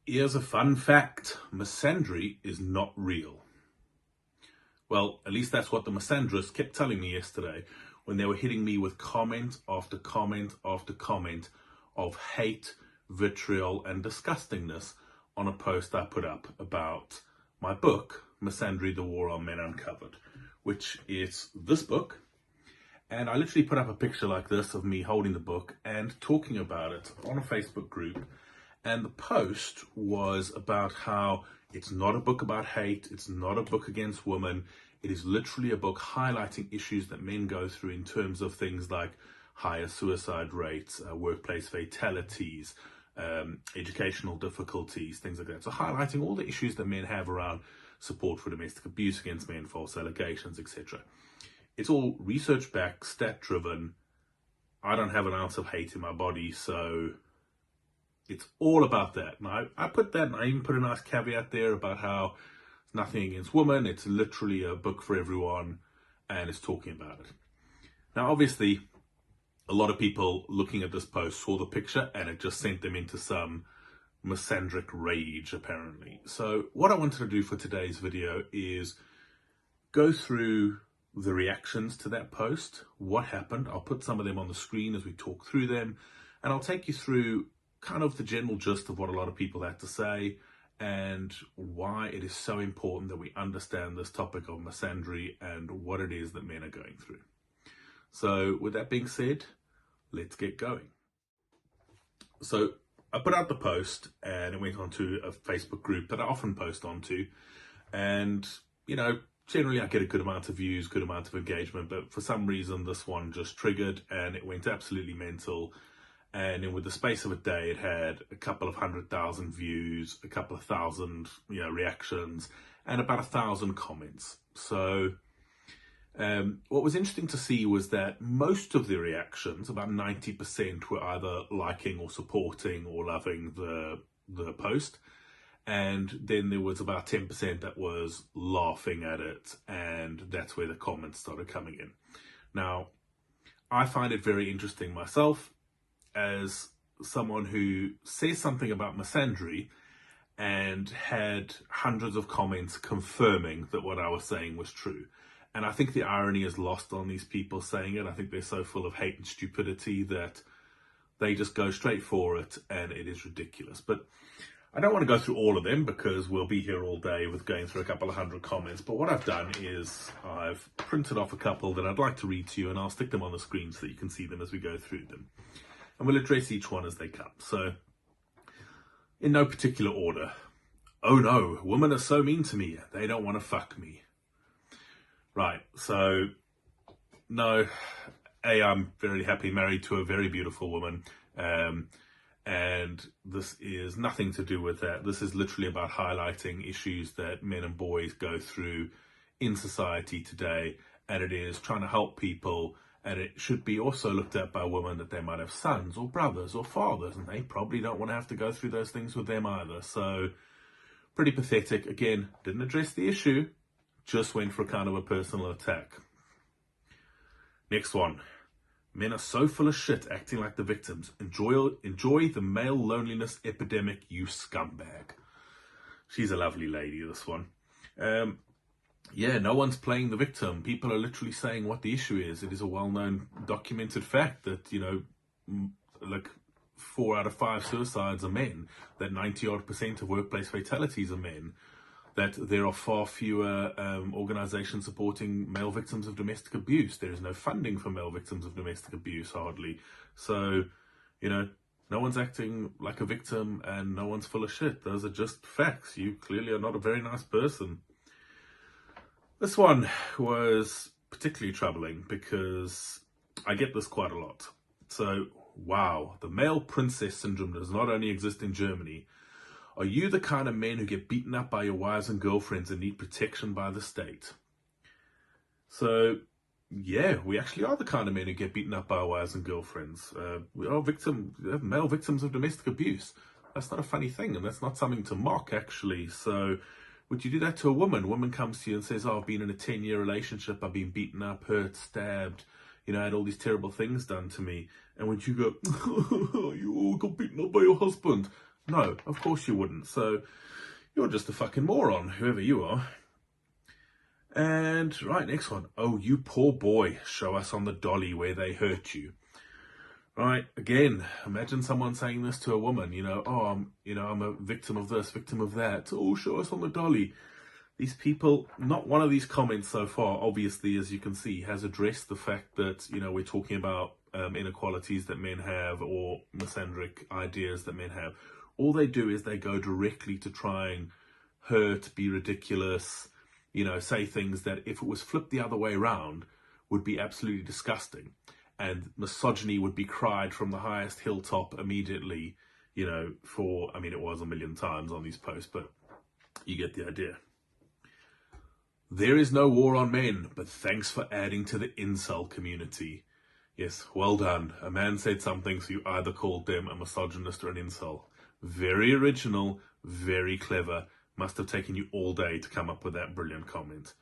Here's a fun fact. Misandry is not real. Well, at least that's what the Misandrists kept telling me yesterday when they were hitting me with comment after comment after comment of hate, vitriol and disgustingness on a post I put up about my book, Misandry, The War on Men Uncovered, which is this book. And I literally put up a picture like this of me holding the book and talking about it on a Facebook group. And the post was about how it's not a book about hate, it's not a book against women, it is literally a book highlighting issues that men go through in terms of things like higher suicide rates, workplace fatalities, educational difficulties, things like that. So highlighting all the issues that men have around support for domestic abuse against men, false allegations, etc. It's all research-backed, stat-driven. I don't have an ounce of hate in my body, so it's all about that. Now, I put that, and I even put a nice caveat there about how it's nothing against women. It's literally a book for everyone, and it's talking about it. Now, obviously, a lot of people looking at this post saw the picture, and it just sent them into some misandric rage, apparently. So what I wanted to do for today's video is go through the reactions to that post, what happened. I'll put some of them on the screen as we talk through them, and I'll take you through kind of the general gist of what a lot of people had to say and why it is so important that we understand this topic of misandry and what it is that men are going through. So with that being said, let's get going. So I put out the post and it went onto a Facebook group that I often post onto, and generally I get a good amount of views, good amount of engagement, but for some reason this one just triggered and it went absolutely mental. And then with the space of a day, it had a couple of 100,000 views, a couple of thousand, reactions, and about 1,000 comments. So what was interesting to see was that most of the reactions, about 90%, were either liking or supporting or loving the post. And then there was about 10% that was laughing at it, and that's where the comments started coming in. Now, I find it very interesting myself as someone who says something about misandry and had hundreds of comments confirming that what I was saying was true. And I think the irony is lost on these people saying it. I think they're so full of hate and stupidity that they just go straight for it, and it is ridiculous. But I don't want to go through all of them because we'll be here all day with going through a couple of hundred comments. But what I've done is I've printed off a couple that I'd like to read to you, and I'll stick them on the screen so that you can see them as we go through them. And we'll address each one as they come. So, in no particular order. Oh no, women are so mean to me. They don't want to fuck me. Right, so, no. I'm very happily married to a very beautiful woman. And this is nothing to do with that. This is literally about highlighting issues that men and boys go through in society today. And it is trying to help people. And it should be also looked at by women that they might have sons or brothers or fathers, and they probably don't want to have to go through those things with them either. So pretty pathetic. Again, didn't address the issue, just went for kind of a personal attack. Next one. Men are so full of shit acting like the victims. Enjoy the male loneliness epidemic, you scumbag. She's a lovely lady, this one. Yeah, no one's playing the victim. People are literally saying what the issue is. It is a well-known, documented fact that, like 4 out of 5 suicides are men, that 90-odd% of workplace fatalities are men, that there are far fewer organizations supporting male victims of domestic abuse. There is no funding for male victims of domestic abuse, hardly. So, no one's acting like a victim and no one's full of shit. Those are just facts. You clearly are not a very nice person. This one was particularly troubling because I get this quite a lot. So, wow, the male princess syndrome does not only exist in Germany. Are you the kind of men who get beaten up by your wives and girlfriends and need protection by the state? So, yeah, we actually are the kind of men who get beaten up by our wives and girlfriends. We are male victims of domestic abuse. That's not a funny thing, and that's not something to mock, actually. So, would you do that to a woman? A woman comes to you and says, oh, I've been in a 10-year relationship, I've been beaten up, hurt, stabbed, I had all these terrible things done to me. And would you go, you all got beaten up by your husband? No, of course you wouldn't. So you're just a fucking moron, whoever you are. And right, next one. Oh, you poor boy, show us on the dolly where they hurt you. Right, again, imagine someone saying this to a woman, I'm a victim of this, victim of that. Oh, show us on the dolly. These people, not one of these comments so far, obviously, as you can see, has addressed the fact that, we're talking about inequalities that men have or misandric ideas that men have. All they do is they go directly to try and hurt, be ridiculous, say things that if it was flipped the other way around would be absolutely disgusting. And misogyny would be cried from the highest hilltop immediately, it was a million times on these posts, but you get the idea. There is no war on men, but thanks for adding to the incel community. Yes, well done. A man said something, so you either called them a misogynist or an incel. Very original, very clever. Must have taken you all day to come up with that brilliant comment.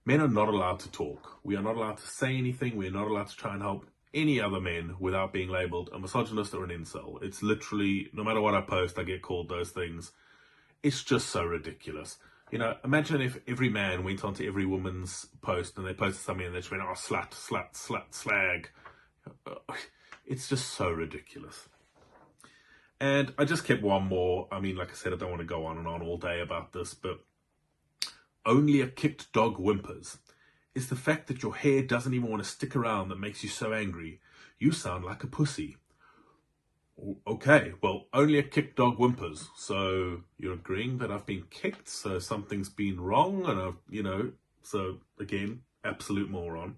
Men are not allowed to talk. We are not allowed to say anything. We are not allowed to try and help any other men without being labelled a misogynist or an incel. It's literally, no matter what I post, I get called those things. It's just so ridiculous. Imagine if every man went onto every woman's post and they posted something and they just went, oh, slut, slut, slut, slag. It's just so ridiculous. And I just kept one more. Like I said, I don't want to go on and on all day about this, but only a kicked dog whimpers. It's the fact that your hair doesn't even want to stick around that makes you so angry. You sound like a pussy. Okay, well, only a kicked dog whimpers. So you're agreeing that I've been kicked, so something's been wrong, and so again, absolute moron.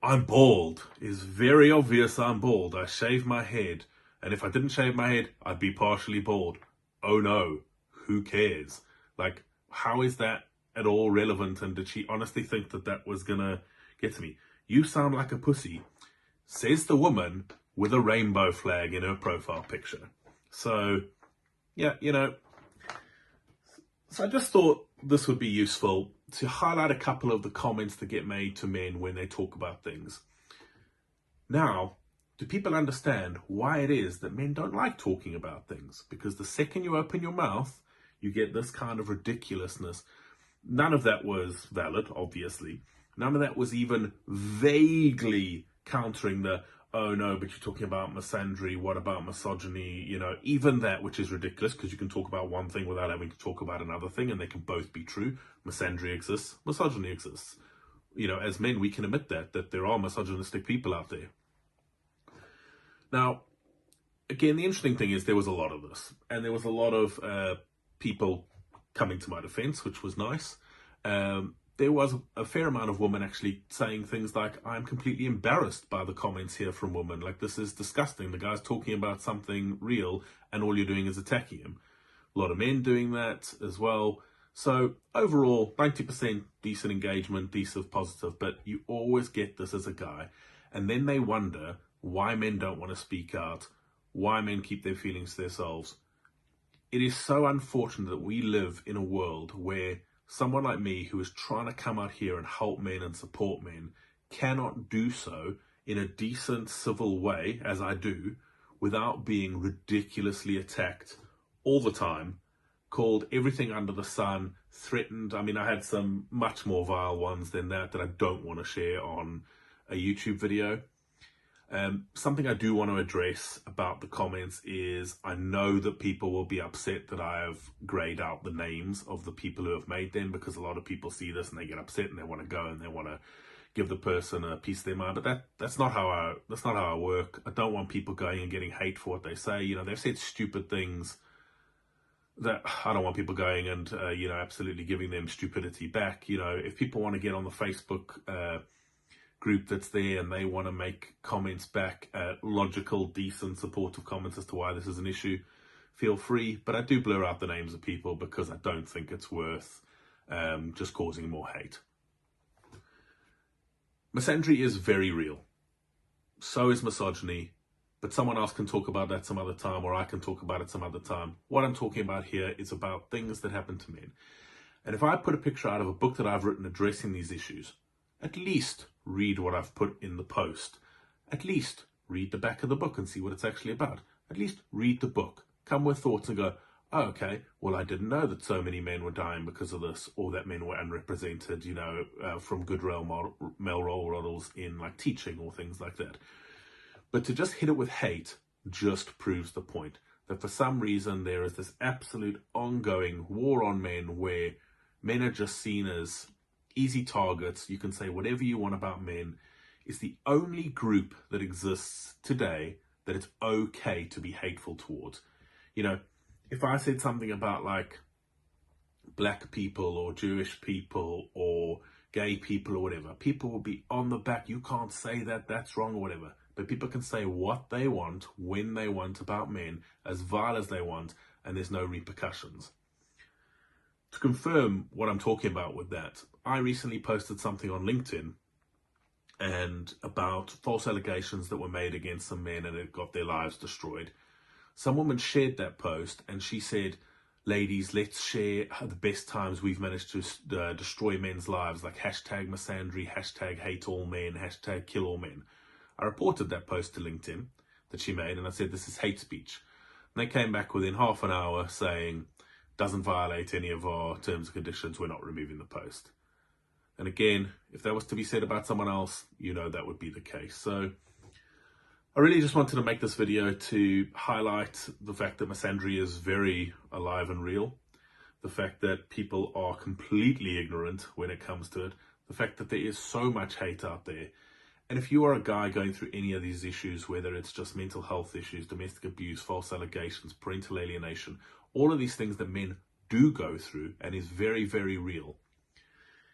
I'm bald. It's very obvious I'm bald. I shave my head, and if I didn't shave my head, I'd be partially bald. Oh no, who cares? Like, how is that at all relevant, and did she honestly think that that was gonna get to me? You sound like a pussy, says the woman with a rainbow flag in her profile picture. So, yeah, So I just thought this would be useful to highlight a couple of the comments that get made to men when they talk about things. Now, do people understand why it is that men don't like talking about things? Because the second you open your mouth, you get this kind of ridiculousness. None of that was valid, obviously. None of that was even vaguely countering the, oh no, but you're talking about misandry, what about misogyny, even that, which is ridiculous because you can talk about one thing without having to talk about another thing, and they can both be true. Misandry exists, misogyny exists. As men, we can admit that there are misogynistic people out there. Now, again, the interesting thing is there was a lot of this, and there was a lot of people coming to my defense, which was nice. There was a fair amount of women actually saying things like, I'm completely embarrassed by the comments here from women. Like, this is disgusting. The guy's talking about something real and all you're doing is attacking him. A lot of men doing that as well. So overall, 90% decent engagement, decent positive, but you always get this as a guy. And then they wonder why men don't want to speak out, why men keep their feelings to themselves. It is so unfortunate that we live in a world where someone like me, who is trying to come out here and help men and support men, cannot do so in a decent, civil way, as I do, without being ridiculously attacked all the time, called everything under the sun, threatened. I had some much more vile ones than that I don't want to share on a YouTube video. Something I do want to address about the comments is I know that people will be upset that I have grayed out the names of the people who have made them, because a lot of people see this and they get upset and they want to go and they want to give the person a piece of their mind. But that's not how I work. I don't want people going and getting hate for what they say. They've said stupid things that I don't want people going and absolutely giving them stupidity back. If people want to get on the Facebook group that's there and they want to make comments back, logical, decent, supportive comments as to why this is an issue, feel free. But I do blur out the names of people because I don't think it's worth just causing more hate. Misandry is very real. So is misogyny. But someone else can talk about that some other time, or I can talk about it some other time. What I'm talking about here is about things that happen to men. And if I put a picture out of a book that I've written addressing these issues, at least read what I've put in the post. At least read the back of the book and see what it's actually about. At least read the book. come with thoughts and go, oh, okay, well, I didn't know that so many men were dying because of this, or that men were unrepresented, from good male role models in like teaching or things like that. But to just hit it with hate just proves the point that for some reason there is this absolute ongoing war on men where men are just seen as easy targets. You can say whatever you want about men. It's the only group that exists today that it's okay to be hateful towards. If I said something about like black people or Jewish people or gay people or whatever, people will be on the back. You can't say that, that's wrong or whatever. But people can say what they want, when they want about men, as vile as they want, and there's no repercussions. To confirm what I'm talking about with that, I recently posted something on LinkedIn and about false allegations that were made against some men and it got their lives destroyed. Some woman shared that post and she said, ladies, let's share the best times we've managed to destroy men's lives, like hashtag Misandry, hashtag hate all men, hashtag kill all men. I reported that post to LinkedIn that she made and I said, this is hate speech. And they came back within half an hour saying, doesn't violate any of our terms and conditions, we're not removing the post. And again, if that was to be said about someone else, that would be the case. So I really just wanted to make this video to highlight the fact that misandry is very alive and real. The fact that people are completely ignorant when it comes to it. The fact that there is so much hate out there. And if you are a guy going through any of these issues, whether it's just mental health issues, domestic abuse, false allegations, parental alienation, all of these things that men do go through and is very, very real.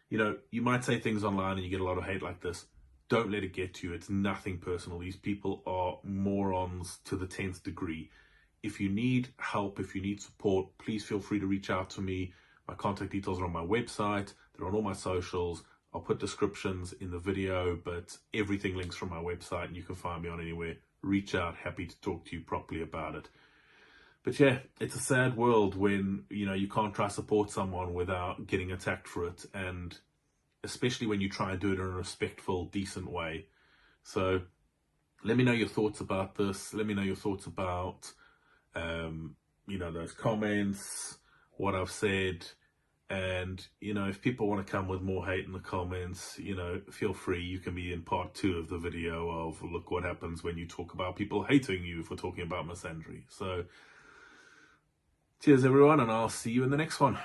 You might say things online and you get a lot of hate like this. Don't let it get to you. It's nothing personal. These people are morons to the 10th degree. If you need help, if you need support, please feel free to reach out to me. My contact details are on my website. They're on all my socials. I'll put descriptions in the video, but everything links from my website and you can find me on anywhere. Reach out, happy to talk to you properly about it. But yeah, it's a sad world when, you can't try to support someone without getting attacked for it. And especially when you try and do it in a respectful, decent way. So let me know your thoughts about this. Let me know your thoughts about, those comments, what I've said. And, if people want to come with more hate in the comments, feel free. You can be in part 2 of the video of look what happens when you talk about people hating you for talking about misandry. So cheers everyone, and I'll see you in the next one.